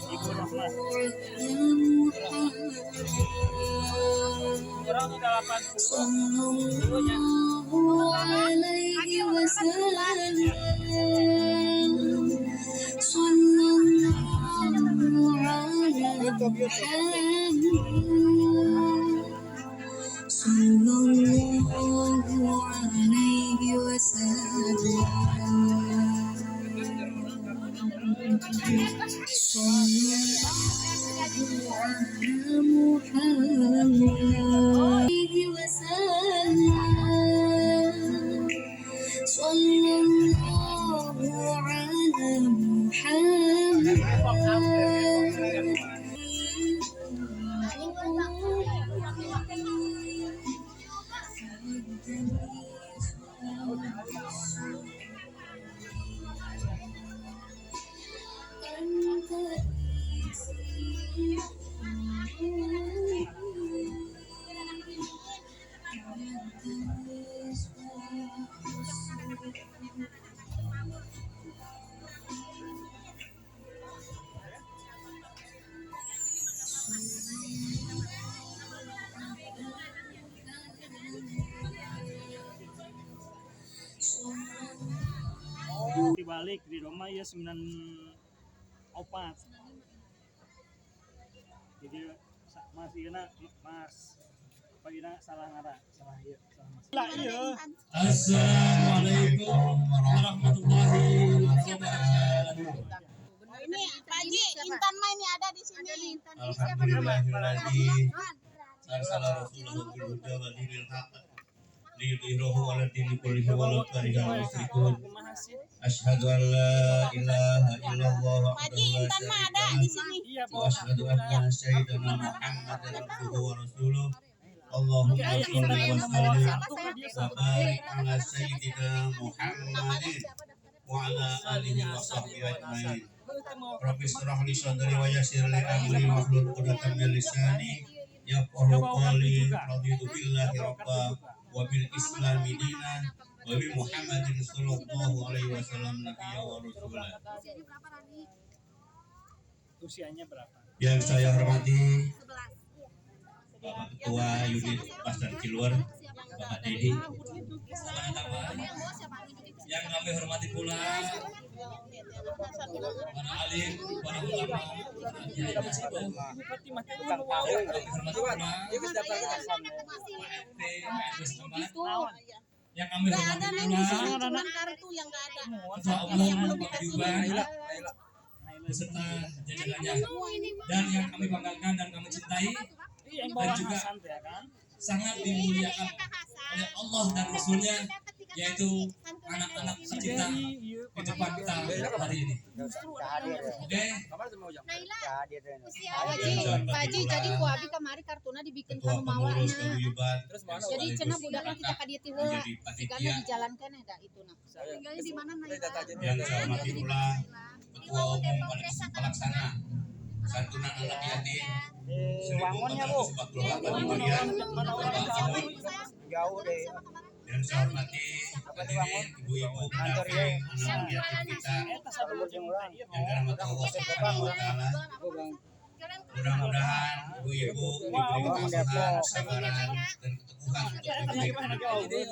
Ibu Rahmat. Kurang udah 80. Ibunya. Dibalik di rumah ya 94. Jadi masih kena mas pagina salah ngara salah iya salah mas. Assalamualaikum warahmatullahi wabarakatuh. Ini Pak Haji, Intan mah ini ada di sini. Alhamdulillahirrahmanirrahim. Salam Rasulullah berhuda wa dinil haq. Liyudhirahu ala dini kullihi walau karihal musyrikun. Asyhadu an la ilaha illallah wahdahu la syarika lah wa asyhadu anna sayyidana Muhammadan abduhu wa rasuluh. Allahumma shalli wa sallim wa barik ala sayyidina Muhammadin wa ala alihi wa sahbihi ajmain. Rabbi shrah li sadri wa yassir li amri wahlul 'uqdatam min lisani yafqahu qawli. Raditu billahi rabba wa bil islami dinan wa bi Muhammadin sallallahu alaihi wasallam nabiyya wa rasulah. Usianya berapa? Yang saya hormati Bapak Ketua Unit Pasar Ciluar, Bapak Dedi. Yang kami hormati pula para alim, para ulama, Bupati mati kami hormati pula yang kami hormati pula Kartu yang enggak ada. Ketua Umum Bapak Yuban beserta jajarannya, dan yang kami banggakan dan kami cintai dan juga sangat dimuliakan oleh Allah dan Rasulnya, yaitu anak-anak tercinta di depan kita hari ini. Oke, Pak Haji, jadi ku abi kamari kartuna dibikin Ketua kanu Pengurus mawanya. Paguyuban, Jadi cenah budakna kita ka dieu teh heula. menjadi Sigana panitia. dijalankan eta ituna. Tinggalnya di mana Naila? Yang saya hormati pula Ketua Umum Pelaksana Santunan Anak Yatim 1448 Hijriah, Bapak Ahmad. Jauh deh. Dan saya hormati hadirin ibu-ibu pendamping anak yatim kita yang dirahmati Allah Subhanahu wa taala. Mudah-mudahan ibu-ibu diberi ketabahan, kesabaran, dan keteguhan untuk mendidik.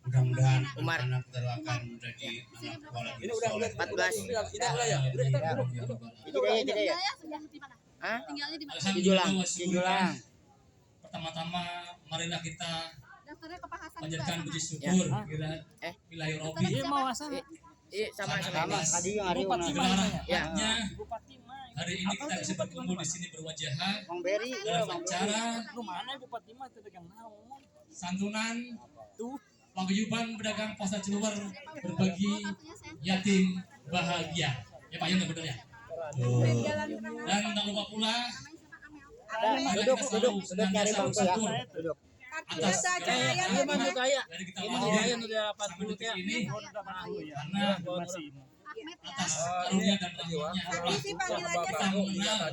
Mudah-mudahan anak terlakan menjadi anak kepala Ini udah 14. Ini udah ya. Hah? Tinggalnya di mana? Alhamdulillah Julang. Pertama-tama marilah kita Daftarnya ke Pahasan. panjatkan puji syukur Ilahi Robbi. Iya mau asal. Sama. Tadi yang hari Ya. Hari ini kita bisa berkumpul di sini berwajahan Bang Beri. dalam acara Lu mana Bupati mah teh dagang naon? santunan paguyuban pedagang pasar Ciluwer berbagi yatim bahagia. Ya Pak Yon benar ya. Dan tak lupa pula Duduk nyari bangku ya. Duduk. atas dari kita lahir sampai detik ini karena atas karunia dan rahmatnya Allah kita mengenal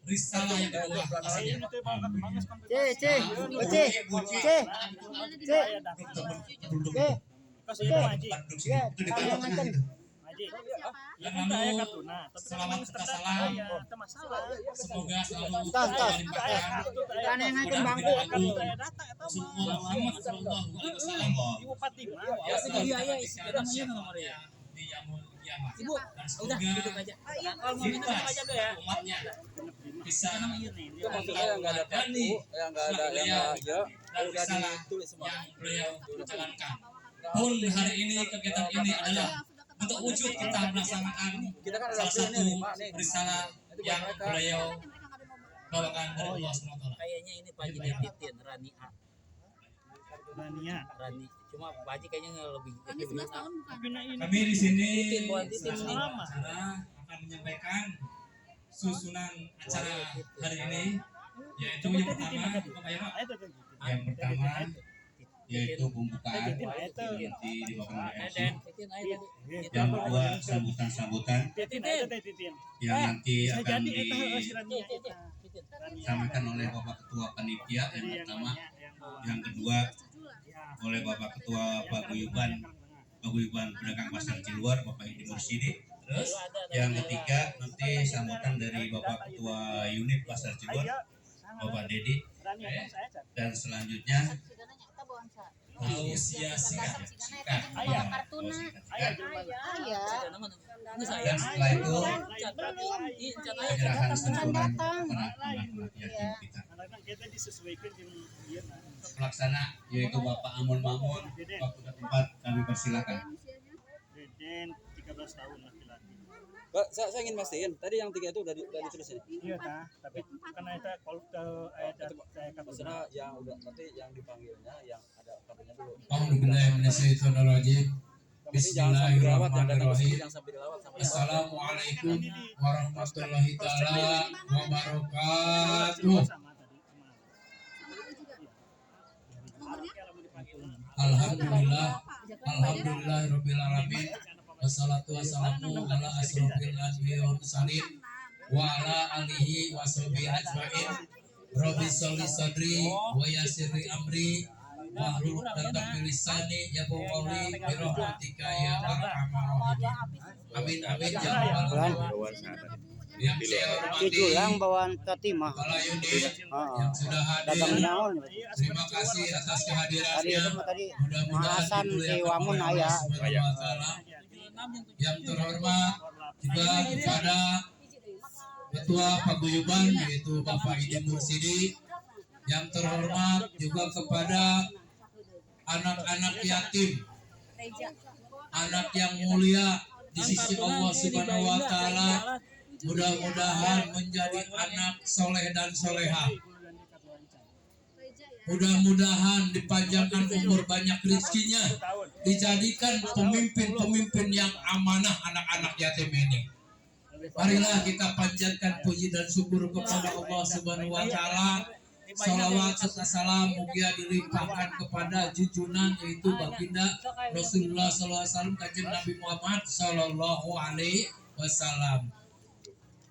risalah yang kedua pastinya. Dan lalu selawat serta salam semoga selalu dilimpahkan Rasulullah Muhammad sallallahu alaihi wasallam ya ketika di yaumul kiamat. Dan semoga kita umatnya bisa meneladani beliau dan risalah yang beliau jalankan. Pun hari ini kegiatan ini adalah untuk wujud kita melaksanakan salah satu risalah yang beliau bawakan dari Allah SWT. Kayaknya ini Pak Haji Titin Rani A. Rani. Cuma Pak Haji kayaknya lebih. Kami di sini Titin selama acara akan menyampaikan susunan acara hari ini, yaitu yang pertama yaitu pembukaan nanti dibawakan oleh MC. Yang kedua sambutan-sambutan yang nanti akan disampaikan oleh Bapak Ketua Panitia yang pertama. Yang kedua oleh Bapak Ketua Paguyuban Pedagang Pasar Ciluwer Bapak Idi Mursidi. Terus yang ketiga nanti sambutan dari Bapak Ketua Unit Pasar Ciluwer Bapak Dedi. Dan selanjutnya tausiah singkat dan setelah itu penyerahan santunan kepada anak yatim kita. Pelaksana yaitu Bapak Amun Mamun, waktu keempat kami persilakan. Deden 13 tahun laki-laki. Pak, saya ingin mastiin tadi yang 3 itu udah ditulis ini. Iya tapi karena itu kalau saya Maksudnya yang udah nanti yang dipanggilnya yang ada kartunya dulu. Alhamdulillah minasyaitonirrajim. Bismillahirrahmanirrahim. Assalamualaikum warahmatullahi taala wabarakatuh. Alhamdulillahirabbil alamin. Wassalatu wassalamu ala asrofil anbiya'i wal mursalin wa ala alihi washabihi ajmain. Rabbi sholli sadri wa yassirli amri wa hlul 'uqdatam min lisani yafqahu qawli bi rahmatika ya arhamar rahimin. Amin amin ya rabbal alamin. Yang saya hormati Julang bawaan Tatimah. Kepala unit yang sudah Dagang hadir. naon. Terima kasih atas kehadirannya. Tadi Mudah-mudahan Mahasan dimuliakan di Wamun oleh Allah aya. Subhanahu wa taala. Yang terhormat juga kepada Ketua Paguyuban yaitu Bapak Idi Mursidi. Yang terhormat juga kepada anak-anak yatim, anak yang mulia di sisi Allah Subhanahu wa taala. Mudah-mudahan menjadi anak soleh dan soleha. Mudah-mudahan dipanjangkan umur, banyak rezekinya, dijadikan pemimpin-pemimpin yang amanah anak-anak yatim ini. Marilah kita panjatkan puji dan syukur kepada Allah Subhanahu wa taala. Salawat serta salam mugia dilimpahkan kepada junjungan yaitu baginda Rasulullah sallallahu alaihi wasallam, kanjeng Nabi Muhammad sallallahu alaihi wasallam.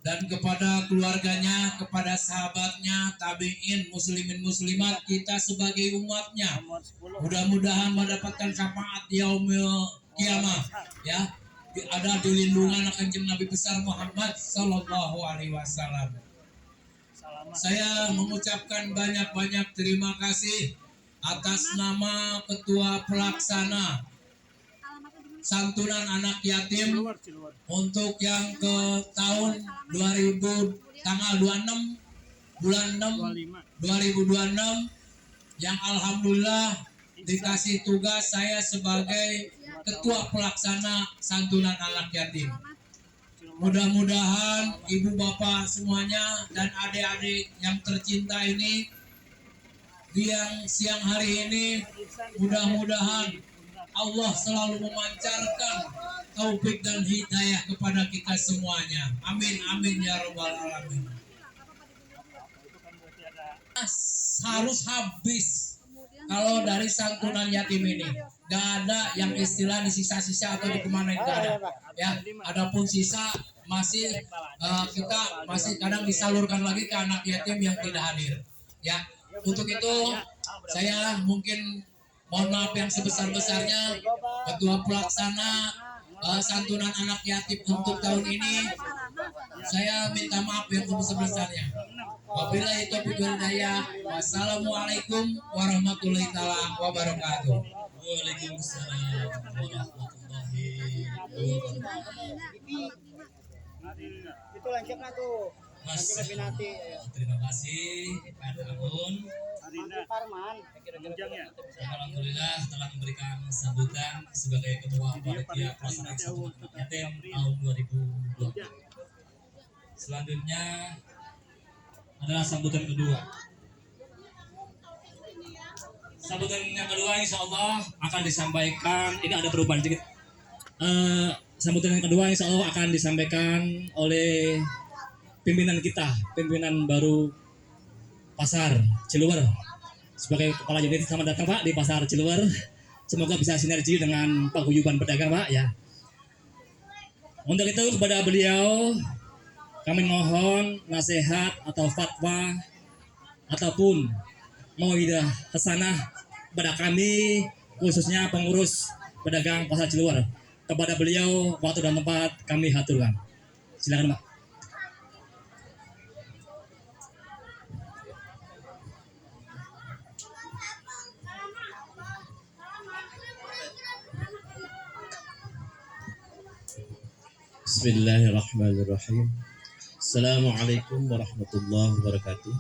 Dan kepada keluarganya, kepada sahabatnya, tabi'in, muslimin muslimat, kita sebagai umatnya, mudah-mudahan mendapatkan syafaat yaumil kiamah, ya. ada di lindungan Kanjeng Nabi besar Muhammad Sallallahu Alaihi Wasallam. Salamat. Saya mengucapkan banyak-banyak terima kasih atas nama Ketua Pelaksana Santunan Anak Yatim Ciluar. untuk yang ke tahun 2000 tanggal 26 bulan 6 2026 yang alhamdulillah dikasih tugas saya sebagai Ketua Pelaksana Santunan Anak Yatim. Mudah-mudahan ibu bapak semuanya dan adik-adik yang tercinta ini di yang siang hari ini mudah-mudahan Allah selalu memancarkan taufik dan hidayah kepada kita semuanya. Amin amin ya rabbal alamin. Harus habis kalau dari santunan yatim ini. Gak ada yang istilah disisa-sisa atau dikemanain, gak ada. Ya, adapun sisa masih kita masih kadang disalurkan lagi ke anak yatim yang tidak hadir. Ya, untuk itu saya mungkin mohon maaf yang sebesar-besarnya Ketua Pelaksana Santunan Anak Yatim untuk tahun ini. Saya minta maaf yang sebesar-besarnya. Wabillahi taufiq wal hidayah. Wassalamualaikum warahmatullahi wabarakatuh. Waalaikumsalam warahmatullahi wabarakatuh. Itu lanjutnya tuh. Mas, Pinati. terima kasih Pak Amun. Parman. Alhamdulillah telah memberikan sambutan sebagai Ketua Panitia Pelaksana Santunan Anak Yatim tahun 2020. Selanjutnya adalah sambutan kedua. Sambutan yang kedua insya Allah akan disampaikan. Ini ada perubahan sedikit. Sambutan yang kedua insya Allah akan disampaikan oleh pimpinan kita, pimpinan baru Pasar Ciluwer. Sebagai kepala unit, selamat datang Pak di Pasar Ciluwer. Semoga bisa sinergi dengan paguyuban pedagang Pak ya. Untuk itu kepada beliau kami mohon nasihat atau fatwa ataupun mauidah hasanah kepada kami khususnya pengurus pedagang Pasar Ciluwer. Kepada beliau waktu dan tempat kami haturkan. Silakan Pak. Bismillahirrahmanirrahim. Assalamualaikum warahmatullahi wabarakatuh.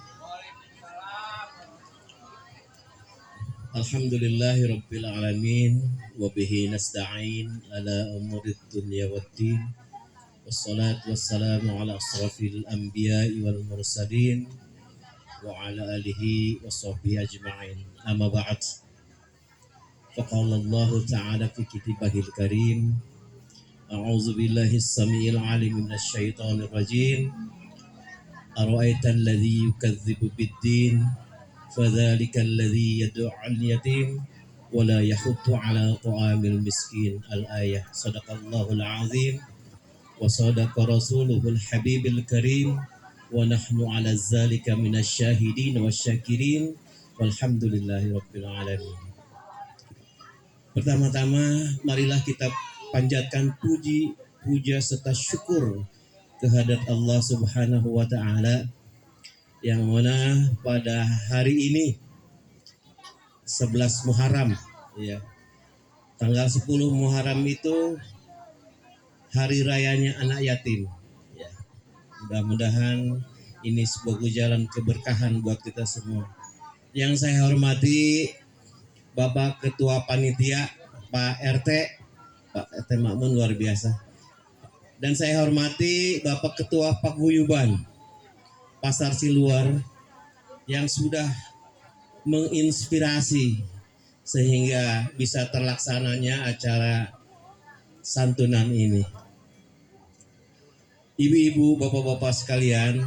Alhamdulillahi rabbil alamin wa bihi nasta'in ala umurid dunya waddin. Wassalatu wassalamu ala asrafil anbiya'i wal mursalin wa ala alihi wa sahbihi ajma'in. Amma ba'd. Faqala Allah ta'ala fi kitabihil karim. أعوذ بالله السميع العليم من الشيطان الرجيم أرأيت الذي يكذب بالدين فذلك الذي يدعو اليتيم ولا يحض على طعام المسكين الآية صدق الله العظيم وصدق رسوله الحبيب الكريم ونحن على ذلك من الشاهدين والشاكرين والحمد لله رب العالمين. Pertama-tama marilah kita panjatkan puja serta syukur kehadrat Allah Subhanahu wa taala yang mana pada hari ini 11 Muharram ya. Tanggal 10 Muharram itu hari rayanya anak yatim ya. Mudah-mudahan ini sebuah jalan keberkahan buat kita semua. Yang saya hormati Bapak Ketua Panitia Pak RT Pak RT Makmun luar biasa. Dan saya hormati Bapak Ketua Paguyuban Pasar Ciluwer yang sudah menginspirasi sehingga bisa terlaksananya acara santunan ini. Ibu-ibu, bapak-bapak sekalian,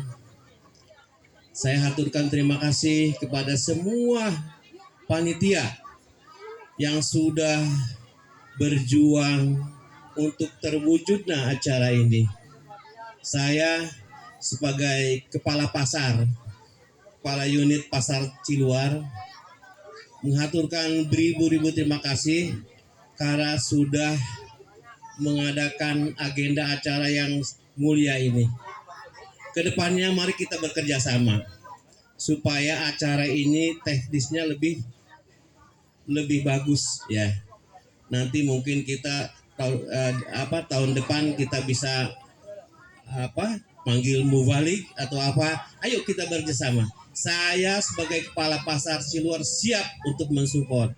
saya haturkan terima kasih kepada semua panitia yang sudah berjuang untuk terwujudnya acara ini. Saya sebagai kepala pasar, kepala unit Pasar Ciluwer, menghaturkan beribu-ribu terima kasih karena sudah mengadakan agenda acara yang mulia ini. Kedepannya mari kita bekerja sama supaya acara ini teknisnya lebih bagus ya. Nanti mungkin kita tahun depan kita bisa manggil mubalik atau apa. Ayo kita bekerjasama. Saya sebagai kepala pasar Ciluar siap untuk mensupport.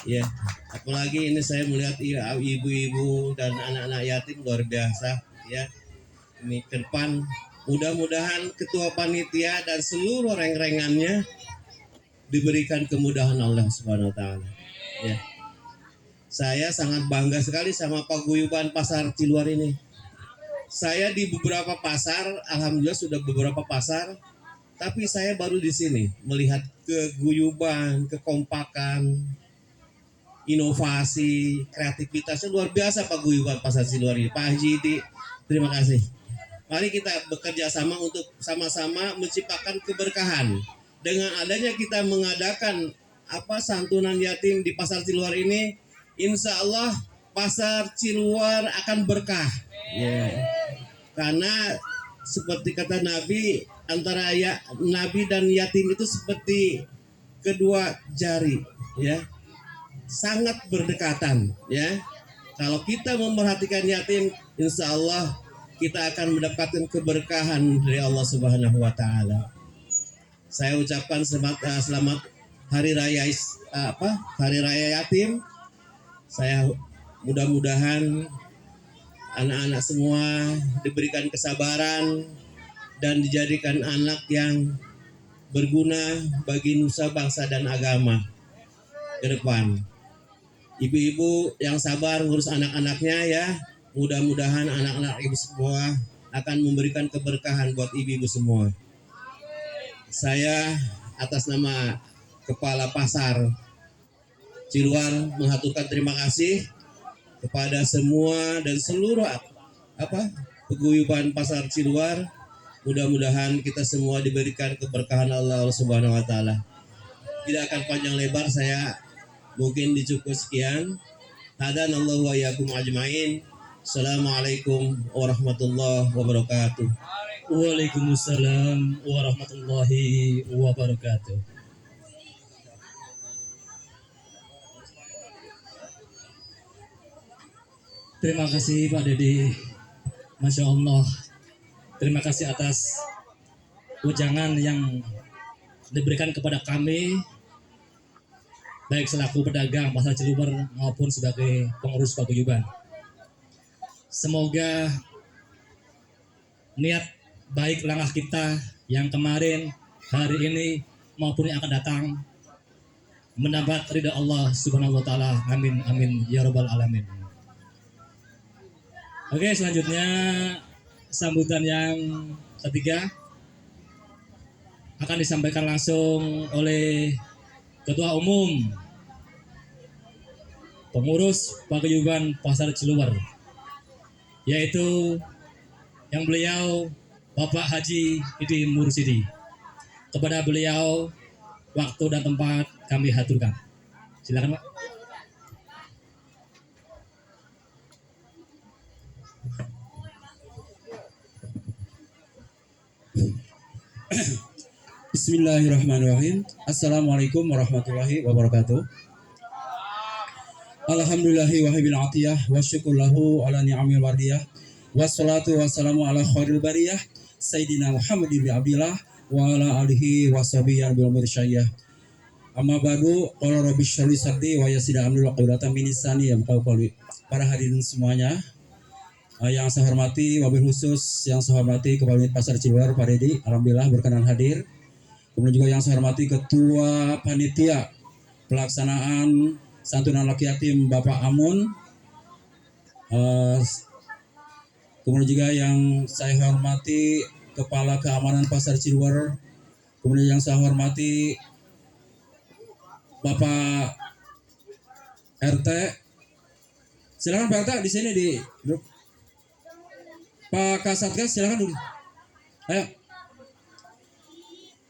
Ya, apalagi ini saya melihat ibu-ibu dan anak-anak yatim luar biasa ya. Ini ke depan mudah-mudahan ketua panitia dan seluruh reng-rengannya diberikan kemudahan Allah Subhanahu wa taala. Ya. Saya sangat bangga sekali sama paguyuban pasar Ciluar ini. Saya di beberapa pasar, alhamdulillah sudah beberapa pasar, tapi saya baru di sini melihat keguyuban, kekompakan, inovasi, kreativitasnya luar biasa paguyuban pasar Ciluar ini. Pak Haji, terima kasih. Mari kita bekerja sama untuk sama-sama menciptakan keberkahan. Dengan adanya kita mengadakan santunan yatim di pasar Ciluar ini, insya Allah pasar Ciluar akan berkah. Yeah. Karena seperti kata Nabi, antara Nabi dan yatim itu seperti kedua jari, ya. Sangat berdekatan, ya. Kalau kita memperhatikan yatim, insya Allah kita akan mendapatkan keberkahan dari Allah Subhanahu wa taala. Saya ucapkan selamat hari raya Hari Raya Yatim. Saya mudah-mudahan anak-anak semua diberikan kesabaran dan dijadikan anak yang berguna bagi nusa bangsa dan agama ke depan. Ibu-ibu yang sabar ngurus anak-anaknya ya. Mudah-mudahan anak-anak ibu semua akan memberikan keberkahan buat ibu-ibu semua. Saya atas nama Kepala Pasar Ciluar mengaturkan terima kasih kepada semua dan seluruh paguyuban pasar Ciluar. Mudah-mudahan kita semua diberikan keberkahan Allah Subhanahu wa taala. Tidak akan panjang lebar, saya mungkin dicukup sekian. Hadanallahu wa iyyakum ajmain. Assalamualaikum warahmatullahi wabarakatuh. Waalaikumsalam warahmatullahi wabarakatuh. Terima kasih Pak Dedi. Masya Allah. Terima kasih atas ujangan yang diberikan kepada kami, baik selaku pedagang pasar Ciluar maupun sebagai pengurus paguyuban. Semoga niat baik langkah kita yang kemarin, hari ini maupun yang akan datang mendapat ridha Allah Subhanahu wa taala. Amin amin ya rabbal alamin. Oke, selanjutnya sambutan yang ketiga akan disampaikan langsung oleh Ketua Umum Pengurus Paguyuban Pasar Ciluar, yaitu yang beliau Bapak Haji Idi Mursidi. Kepada beliau waktu dan tempat kami haturkan. Silakan Pak. Bismillahirrahmanirrahim. Assalamualaikum warahmatullahi wabarakatuh. Alhamdulillahi wahibil atiyah wa syukurlahu ala ni'amil wardiyah wassalatu wassalamu ala khairil bariyah Sayyidina Muhammad ibn Abdillah wa ala alihi wa sahbihi bil mursyiyah. Amma ba'du, qala rabbi shrah li sadri wa yassir amri wahlul min lisani yafqahu qawli. Para hadirin semuanya, yang saya hormati, wabil khusus yang saya hormati Kepala Unit Pasar Ciluar Pak Dedi, alhamdulillah berkenan hadir. Kemudian juga yang saya hormati Ketua Panitia Pelaksanaan Santunan Laki Yatim Bapak Amun. Kemudian juga yang saya hormati Kepala Keamanan Pasar Ciluar. Kemudian yang saya hormati Bapak RT. Silakan Pak RT di sini di grup. Pak Kasatgas silakan dulu. Ayo.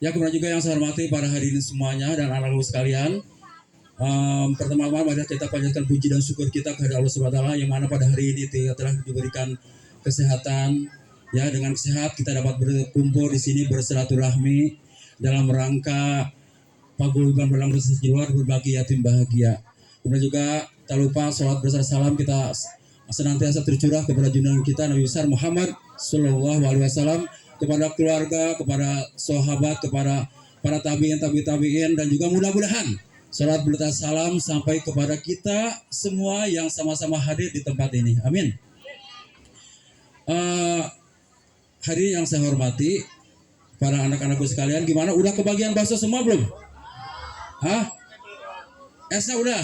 Ya, kemudian juga yang saya hormati para hadirin semuanya dan anak-anak sekalian. Pertama-tama mari kita panjatkan puji dan syukur kita kepada Allah Subhanahu wa taala yang mana pada hari ini telah diberikan kesehatan. Ya, dengan sehat kita dapat berkumpul di sini bersilaturahmi dalam rangka paguyuban Belang Besar Ciluar berbagi yatim bahagia. Kemudian juga tak lupa sholat bersama salam kita senantiasa tercurah kepada junjungan kita Nabi besar Muhammad Sallallahu Alaihi Wasallam, kepada keluarga, kepada sahabat, kepada para tabiin, dan juga mudah-mudahan salat beserta salam sampai kepada kita semua yang sama-sama hadir di tempat ini. Amin. Hadirin yang saya hormati, para anak-anakku sekalian, gimana? Udah kebagian bakso semua belum? Hah? Esnya udah?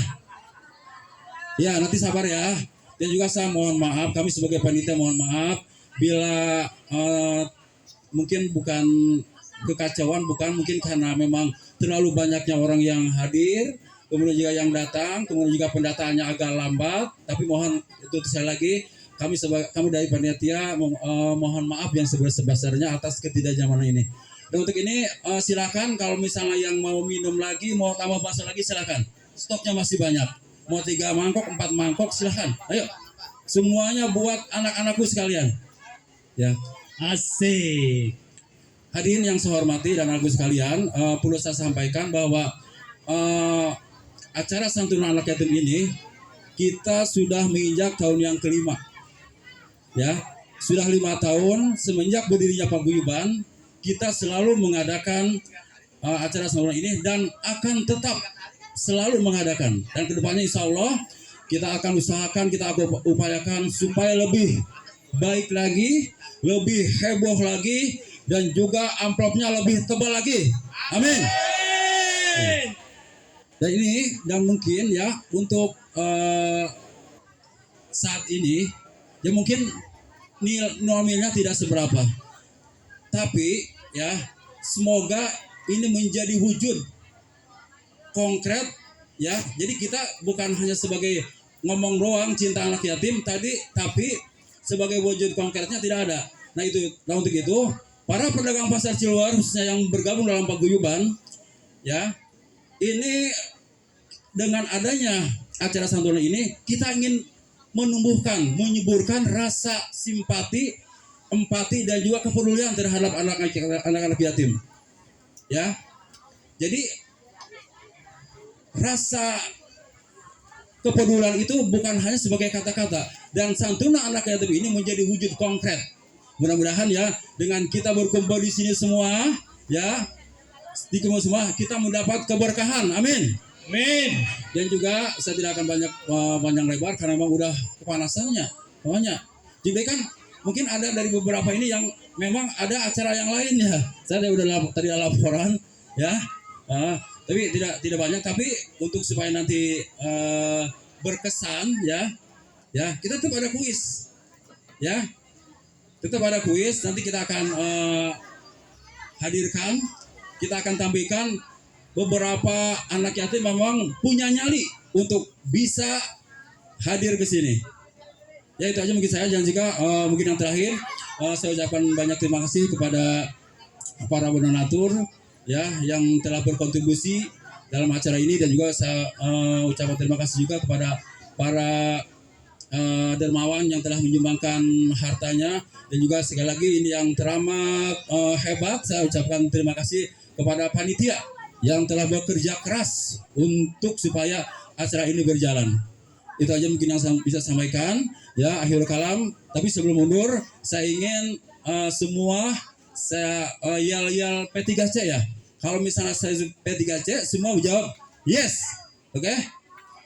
Ya, nanti sabar ya. Dan juga saya mohon maaf, kami sebagai panitia mohon maaf bila mungkin bukan kekacauan, bukan mungkin karena memang terlalu banyaknya orang yang hadir, kemudian juga yang datang, kemudian juga pendataannya agak lambat. Tapi mohon itu sekali lagi kami dari panitia mohon maaf yang sebesar-besarnya atas ketidaknyamanan ini. Dan untuk ini silakan kalau misalnya yang mau minum lagi, mau tambah bakso lagi silakan. Stoknya masih banyak. Mau 3 mangkok, 4 mangkok silakan. Ayo. Semuanya buat anak-anakku sekalian. Ya. Asik. Hadirin yang saya hormati dan anakku sekalian, perlu saya sampaikan bahwa acara santunan anak yatim ini kita sudah menginjak tahun yang kelima. Ya, sudah 5 tahun semenjak berdirinya paguyuban, kita selalu mengadakan acara santunan ini dan akan tetap selalu mengadakan. Dan kedepannya insya Allah kita akan usahakan, kita akan upayakan supaya lebih baik lagi, lebih heboh lagi, dan juga amplopnya lebih tebal lagi. Amin. Dan ini dan mungkin ya untuk saat ini ya mungkin nilainya tidak seberapa. Tapi ya semoga ini menjadi wujud konkret ya. Jadi kita bukan hanya sebagai ngomong doang cinta anak yatim tadi, tapi sebagai wujud konkretnya tidak ada. Nah untuk itu para pedagang pasar Ciluar khususnya yang bergabung dalam paguyuban ya, ini dengan adanya acara santunan ini kita ingin menumbuhkan, menyuburkan rasa simpati, empati dan juga kepedulian terhadap anak-anak yatim. Ya. Jadi rasa kepedulian itu bukan hanya sebagai kata-kata, dan santunan anak yatim ini menjadi wujud konkret. Mudah-mudahan ya dengan kita berkumpul di sini semua ya, di semua kita mendapat keberkahan. Amin. Amin. Dan juga saya tidak akan panjang lebar karena memang udah kepanasannya. Pokoknya. Jadi kan mungkin ada dari beberapa ini yang memang ada acara yang lain ya. Saya udah tadi laporan ya. Tapi tidak banyak, tapi untuk supaya nanti berkesan ya. Ya, kita tetap ada kuis. Ya. Tetap ada kuis, nanti kita akan hadirkan, kita akan tampilkan beberapa anak yatim memang punya nyali untuk bisa hadir ke sini. Ya itu aja mungkin saya, dan juga mungkin yang terakhir saya ucapkan banyak terima kasih kepada para donatur ya yang telah berkontribusi dalam acara ini, dan juga saya ucapkan terima kasih juga kepada para dermawan yang telah menyumbangkan hartanya, dan juga sekali lagi ini yang teramat hebat, saya ucapkan terima kasih kepada panitia yang telah bekerja keras untuk supaya acara ini berjalan. Itu aja mungkin yang saya bisa sampaikan ya, akhirul kalam. Tapi sebelum mundur saya ingin semua saya yel P3C ya. Kalau misalnya saya P3C semua menjawab yes. Oke?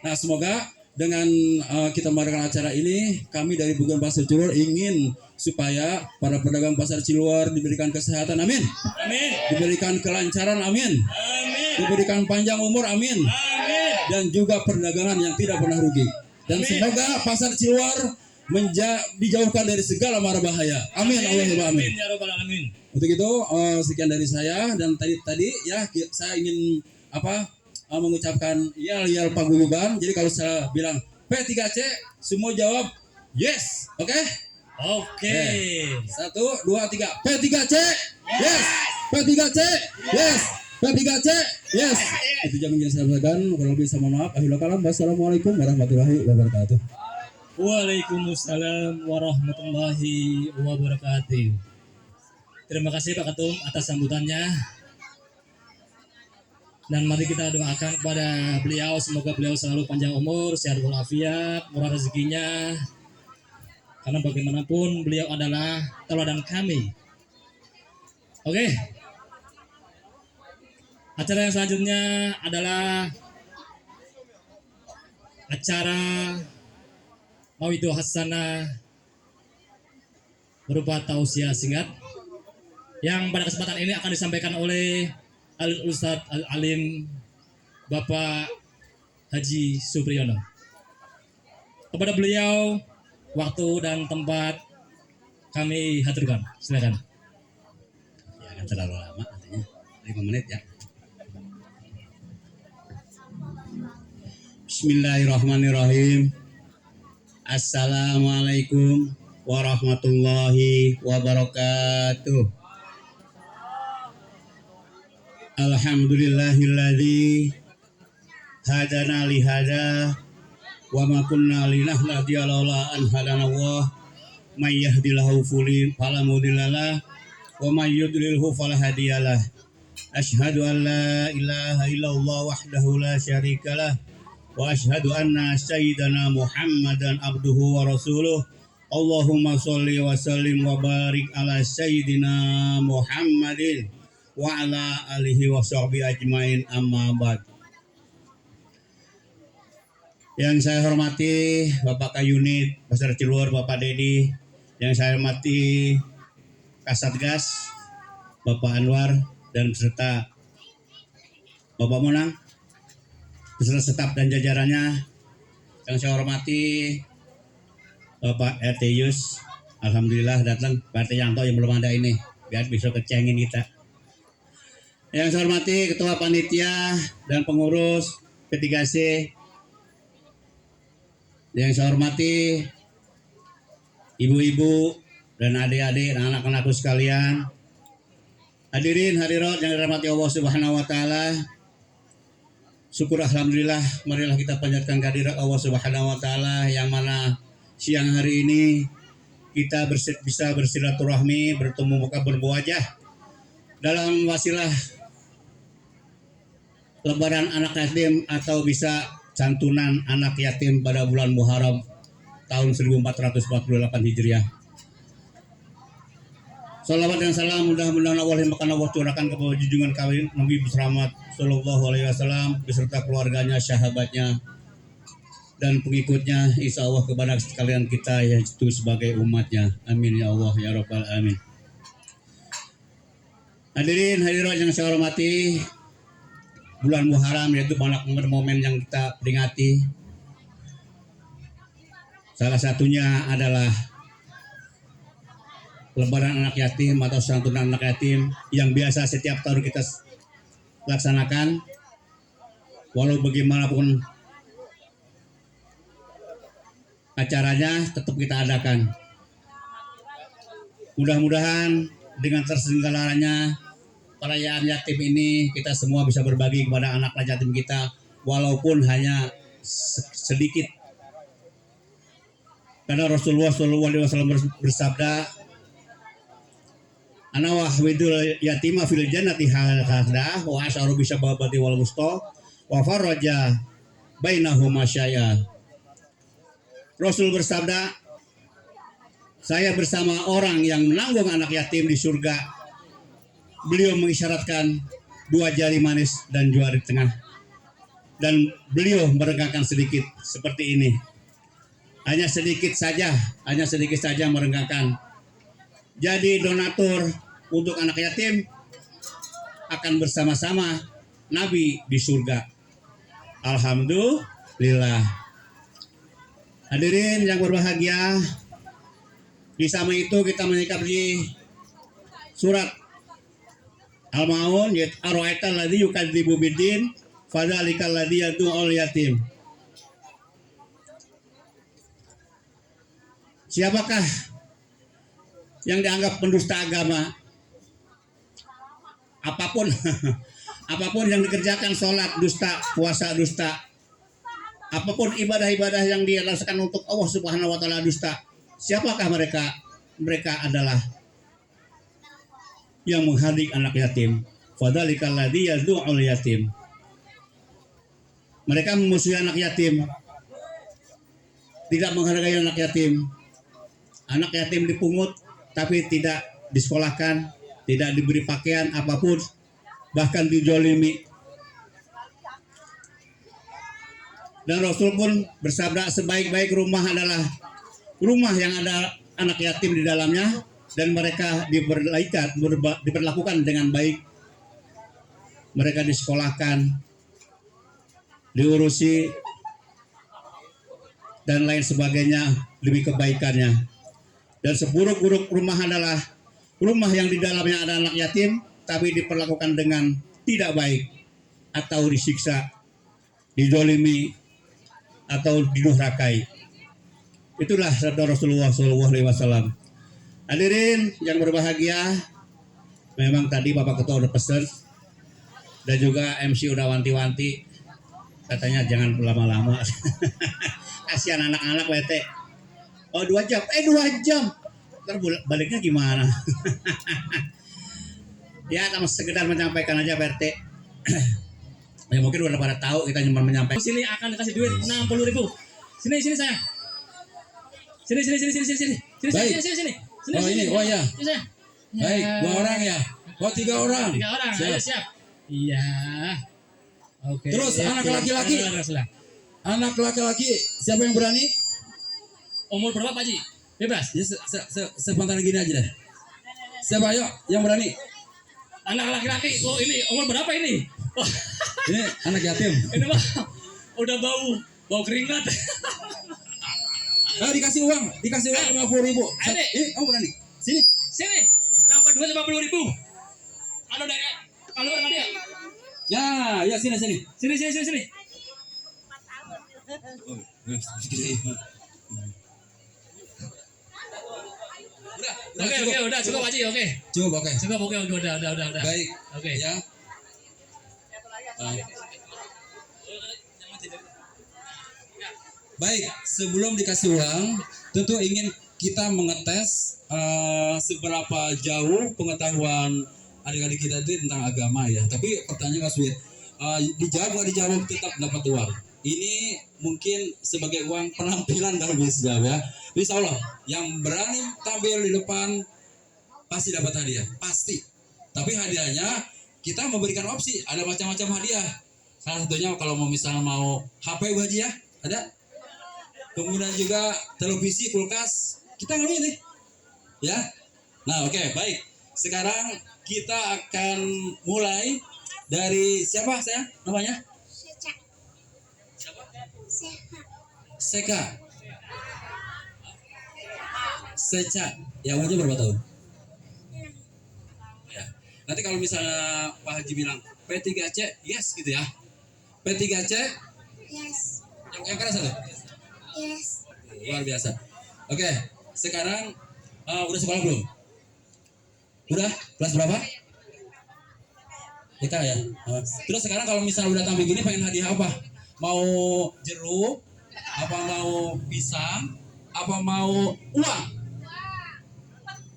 Nah, semoga dengan kita mengadakan acara ini, kami dari Paguyuban Pasar Ciluar ingin supaya para pedagang pasar Ciluar diberikan kesehatan, amin. Amin. Diberikan kelancaran, amin. Amin. Diberikan panjang umur, amin. Amin. Dan juga perdagangan yang tidak pernah rugi. Dan Amin. semoga pasar Ciluar dijauhkan dari segala mara bahaya. Amin. Allahumma amin. Amin ya rabbal alamin. Untuk itu sekian dari saya, dan tadi ya saya ingin mengucapkan yel paguyuban. Jadi kalau saya bilang P3C semua jawab yes. Oke? Oke. 1, 2, 3. P3C yes. P3C yes. 3C. Yes. Itu jangan sampaikan, kurang lebih sama maaf. Akhirul kalam. Wassalamualaikum warahmatullahi wabarakatuh. Waalaikumsalam warahmatullahi wabarakatuh. Terima kasih Pak Ketum atas sambutannya. Dan mari kita doakan kepada beliau, semoga beliau selalu panjang umur, sehat walafiat, murah rezekinya. Karena bagaimanapun beliau adalah teladan kami. Oke. Acara yang selanjutnya adalah acara Mawidu Hasanah berupa tausiah singkat yang pada kesempatan ini akan disampaikan oleh Al-Ustadz Al-Alim Bapak Haji Supriyono. Kepada beliau waktu dan tempat kami haturkan. Silakan. Ya, kan terlalu lama artinya 5 menit ya. Bismillahirrahmanirrahim. Assalamualaikum warahmatullahi wabarakatuh. Alhamdulillahilladzi hadana li hada wa ma kunna linahtadiya laula an hadana Allah may yahdihillahu fala mudhillalah wa may yudlilhu fala hadiyalah. Asyhadu an la ilaha illallah wahdahu la syarikalah wa asyhadu anna sayyidana Muhammadan abduhu wa rasuluh. Allahumma sholli wa sallim wa barik ala sayyidina Muhammadin wa ala alihi wa sahbihi ajmain, amma ba'd. Yang saya hormati Bapak Kayunit, Pasar Cilur, Bapak Dedi. Yang saya hormati Kasatgas, Bapak Anwar, dan beserta Bapak Munang, beserta staf dan jajarannya. Yang saya hormati Bapak RT Yus, alhamdulillah datang. Pak RT Yanto yang belum ada ini, biar bisa kecengin kita. Yang saya hormati Ketua Panitia dan Pengurus P3C. Yang saya hormati ibu-ibu dan adik-adik dan anak-anakku sekalian. Hadirin hadirat yang dirahmati Allah Subhanahu wa taala. Syukur alhamdulillah, marilah kita panjatkan kehadirat Allah Subhanahu wa taala yang mana siang hari ini kita bisa bersilaturahmi, bertemu muka berwajah dalam wasilah Lebaran anak yatim atau bisa santunan anak yatim pada bulan Muharram tahun 1448 Hijriah. Salawat dan salam mudah-mudahan Allah limpahkan Allah curahkan kepada junjungan kami Nabi Muhammad Sallallahu Alaihi Wasallam beserta keluarganya, sahabatnya, dan pengikutnya, insya Allah kepada sekalian kita yaitu sebagai umatnya. Amin ya Allah ya Rabbal Alamin. Hadirin hadirat yang saya hormati, bulan Muharram yaitu banyak momen yang kita peringati. Salah satunya adalah Lebaran anak yatim atau santunan anak yatim yang biasa setiap tahun kita laksanakan. Walau bagaimanapun acaranya tetap kita adakan. Mudah-mudahan dengan terselenggaranya perayaan yatim ini kita semua bisa berbagi kepada anak yatim kita walaupun hanya sedikit. Karena Rasulullah SAW bersabda, "Ana wahidul yatima fil jannati hadha wa asharu bi syababati wal musta wa faraja bainahuma syaya." Rasul bersabda, saya bersama orang yang menanggung anak yatim di surga. Beliau mengisyaratkan 2 jari manis dan jari tengah. Dan beliau merenggangkan sedikit seperti ini. Hanya sedikit saja merenggangkan. Jadi donatur untuk anak yatim akan bersama-sama Nabi di surga. Alhamdulillah. Hadirin yang berbahagia, di samping itu kita menyikapi surat Al-Maun, yaitu arwaital ladzi yukadzibu biddin fadzalikal ladzi yad'ul yatim. Siapakah yang dianggap pendusta agama? Apapun Apapun yang dikerjakan, sholat dusta, puasa dusta, apapun ibadah-ibadah yang dia laksanakan untuk Allah Subhanahu wa taala dusta. Siapakah mereka? Mereka adalah yang menghardik anak yatim. Fadzalikal ladzi yad'ul yatim. Mereka memusuhi anak yatim. Tidak menghargai anak yatim. Anak yatim dipungut tapi tidak disekolahkan, tidak diberi pakaian apapun, bahkan dijolimi. Dan Rasul pun bersabda, sebaik-baik rumah adalah rumah yang ada anak yatim di dalamnya dan mereka diperlakukan dengan baik. Mereka disekolahkan, diurusi, dan lain sebagainya demi kebaikannya. Dan seburuk-buruk rumah adalah rumah yang di dalamnya ada anak yatim tapi diperlakukan dengan tidak baik atau disiksa, didolimi atau dinurhakai. Itulah sabda Rasulullah SAW. Hadirin yang berbahagia, memang tadi Bapak Ketua udah pesan dan juga MC udah wanti-wanti, katanya jangan lama-lama. Kasihan anak-anak WT. Oh 2 jam, 2 jam. Ntar baliknya gimana? Ya, kami sekedar menyampaikan aja Pak RT. Ya mungkin udah pada tahu kita cuma menyampaikan. Sini akan dikasih duit 60.000. Sini sayang. Sini. Baik. Sini. Oh ini, oh ya. Sini. Baik, 2 orang ya. Oh 3 orang. 3 orang. Ayo siap. Iya. Oke. Terus anak laki-laki. Anak laki-laki, siapa yang berani? Umur berapa Pak Haji? Bebas. Ya, sebentar gini aja deh. Siapa ayo yang berani? Anak laki-laki. Oh ini umur berapa ini? Oh, Ini anak yatim. ini mah udah bau keringat. Dikasih uang 50.000. Adik. Kamu berani? Sini. Sini. Dapat duit 50.000. Kalau dari dia. Ya sini. Sini. Oke, udah cukup Haji, oke. Cukup, oke. Cukup, oke, udah. Baik. Oke. Ya. Baik, sebelum dikasih uang, tentu ingin kita mengetes seberapa jauh pengetahuan adik-adik kita itu tentang agama ya. Tapi pertanyaan Kak Sweet, dijawab nggak dijawab tetap dapat uang. Ini mungkin sebagai uang penampilan kalau bisa ya. Insya Allah yang berani tampil di depan pasti dapat hadiah, pasti. Tapi hadiahnya kita memberikan opsi, ada macam-macam hadiah. Salah satunya kalau misalnya mau HP Bu Haji ya, ada. Kemudian juga televisi, kulkas, kita nggak milih, ya. Nah oke, baik. Sekarang kita akan mulai dari siapa saya namanya? Seka. Seca. Ya umurnya berapa tahun? Ya. Nanti kalau misalnya Pak Haji bilang P3C, yes gitu ya. P3C? Yes. Yang keras ada? Yes. Luar biasa. Oke, sekarang udah sekolah belum? Udah? Kelas berapa? TK ya. Terus sekarang kalau misalnya udah tampil gini pengen hadiah apa? Mau jeruk? Apa mau pisang? Apa mau uang?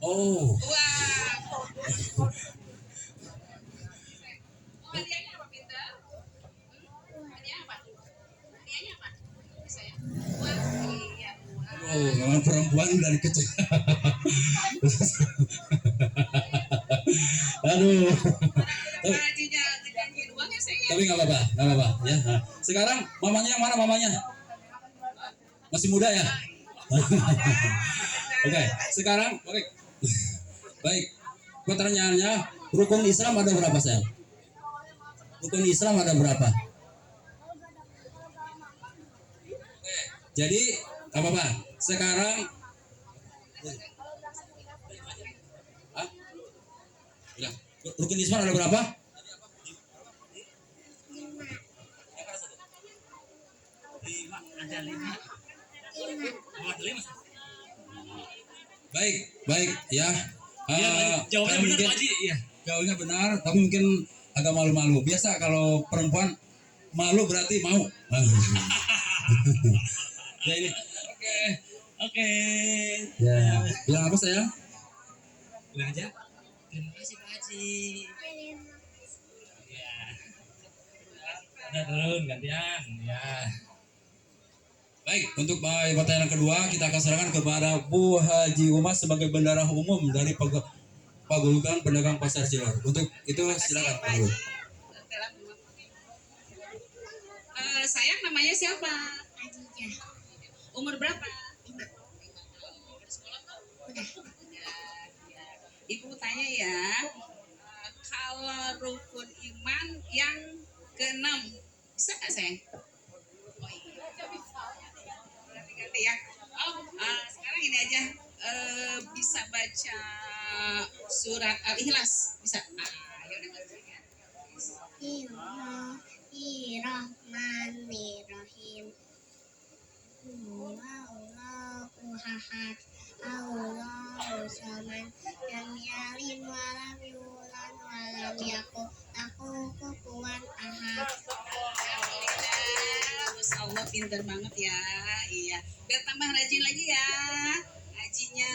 Oh. Hadiahnya apa, Pinter? Hadiahnya apa? Hadiahnya apa? Bisa ya? Uang. Iya. Oh, memang perempuan dari kecil. Aduh. Hajinya dijanjiin uangnya saya. Tapi nggak apa-apa, ya. Nah, sekarang mamanya yang mana mamanya? Masih muda ya? Oke, sekarang oke. Baik. Pertanyaannya, rukun Islam ada berapa, sayang? Rukun Islam ada berapa? Oke, jadi apa-apa. Sekarang udah. Rukun Islam ada berapa? Baik ya. Jawabannya benar mungkin, Pak Haji, iya. Jawabnya benar, tapi mungkin agak malu-malu. Biasa kalau perempuan malu berarti mau. Ya ini. Oke. Ya, bilang apa sayang? Bilang aja. Terima kasih Pak Haji. Ya. Udah turun gantian. Ya. Baik, untuk pertanyaan kedua kita akan serahkan kepada Bu Haji Umas sebagai bendahara umum dari Paguyuban Pedagang Pasar Cilor. Untuk itu silakan Pak Guru. Sayang, namanya siapa? Umur berapa? Ibu tanya ya, kalau rukun iman yang ke-6 bisa nggak sayang? Oh iya, ganti ya. Sekarang ini aja, bisa baca surat Al-Ikhlas, bisa? Ya udah baca ya. Bismillahirrahmanirrahim. Allahu ahad, Allahu samad, lam yalid wa lam yulad wa lam yakul lahu kufuwan ahad. Masya Allah, pintar banget ya. Iya, biar tambah rajin lagi ya ngajinya.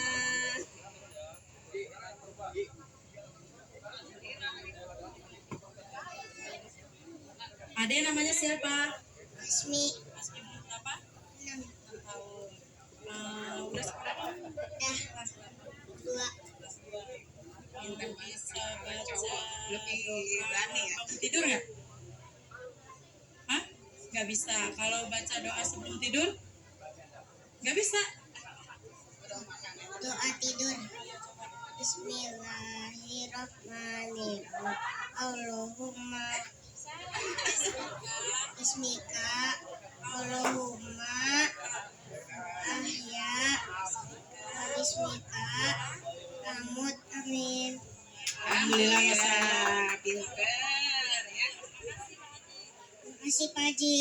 Adek namanya siapa? Asmi. Asmi umur berapa? 6 tahun. Udah sekolah? dah 2. Pintar Bisa baca lebih berani ya. Kamu tidur nggak? Hah? Nggak bisa. Kalau baca doa sebelum tidur? Nggak bisa. Doa tidur. Bismillahirrahmanirrahim. Allahumma Bismika Allahumma ahya wa bismika amut, amin. Alhamdulillah ya, pintar ya. Terima kasih Pak Haji.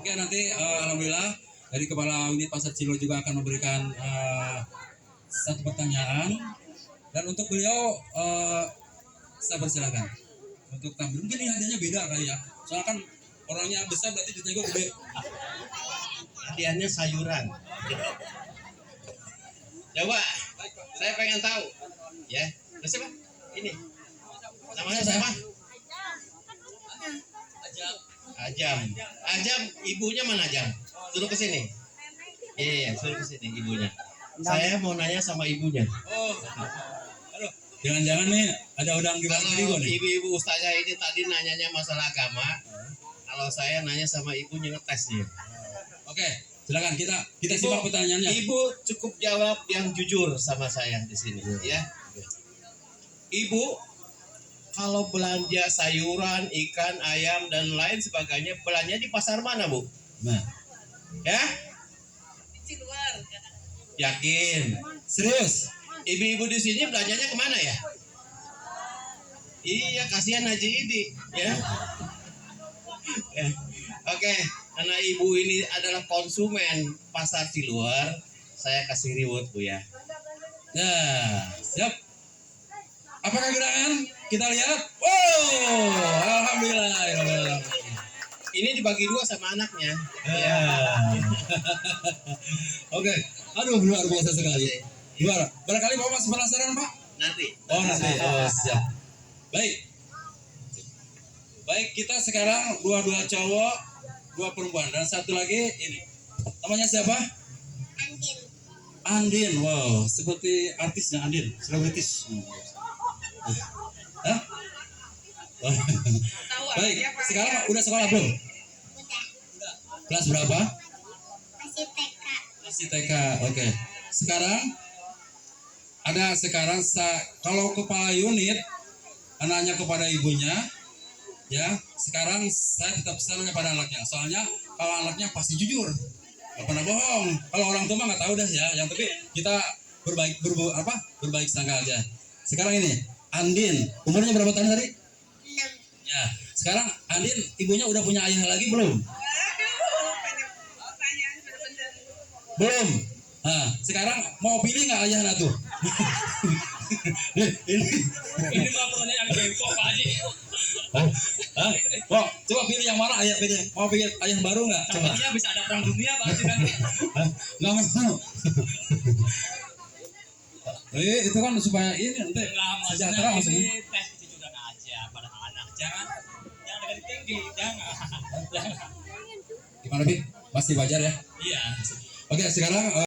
Oke, nanti alhamdulillah dari Kepala Unit Pasar Cilor juga akan memberikan satu pertanyaan, dan untuk beliau saya persilakan untuk tampil. Mungkin ini hadiahnya beda kali ya, soalnya kan orangnya besar berarti duitnya gue gede. Hadiahnya sayuran. Coba, saya pengen tahu, ya. Siapa? Ini. Namanya siapa? Ajam. Ajam, ibunya mana Ajam? Suruh ke sini. Iya, suruh ke sini ibunya. Saya mau nanya sama ibunya. Oh, aduh, jangan-jangan nih ada udang di bawah tadi gue nih. Ibu-ibu ustazah ini tadi nanyanya masalah agama. Kalau saya nanya sama ibunya ngetes dia. Oke, silakan kita simak pertanyaannya. Ibu cukup jawab yang jujur sama saya di sini, ya. Ibu, kalau belanja sayuran, ikan, ayam dan lain sebagainya, belanja di pasar mana, Bu? Nah, Ya? Di luar. Yakin? serius? Ibu-ibu di sini belanjanya kemana ya? Iya, kasihan Haji Idi, ya. Oke, karena ibu ini adalah konsumen pasar Ciluar, saya kasih reward Bu ya. Nah, siap. Apakah gerangan? Kita lihat. Oh, alhamdulillah. Ini dibagi 2 sama anaknya. Ya. Oke, aduh luar biasa sekali. Gimana? Barangkali Bapak masih penasaran Pak? Nanti. Oh nanti. Oh siap. Baik, kita sekarang dua cowok, 2 perempuan, dan satu lagi ini. Namanya siapa? Andin. Andin. Wow, seperti artisnya Andin, selebritis. Hah? Baik, sekarang udah sekolah belum? Udah. Kelas berapa? Masih TK. Masih TK. Oke. Sekarang kalau kepala unit anaknya kepada ibunya, ya. Sekarang saya tetap pesannya pada anaknya. Soalnya kalau anaknya pasti jujur, nggak pernah bohong. Kalau orang tua mah nggak tahu dah ya. Yang tapi kita berbaik sangka aja. Sekarang ini Andin, umurnya berapa tahun tadi? 6. Ya. Sekarang Andin ibunya udah punya ayah lagi belum? Belum. Nah, sekarang mau pilih nggak ayahnya tuh? Ini mah pertanyaan kepo Pak Haji. Hah? Wah, coba pilih yang mana ayah pilih. Mau pilih ayah baru nggak? Coba. Takutnya bisa ada perang dunia Pak Haji nanti. Hah? Nggak mau. Itu kan supaya ini nanti sejahtera maksudnya. Ini tes kejujuran aja pada anak. Jangan dari tinggi, jangan. Gimana Bi? Masih wajar ya? Iya. Oke, sekarang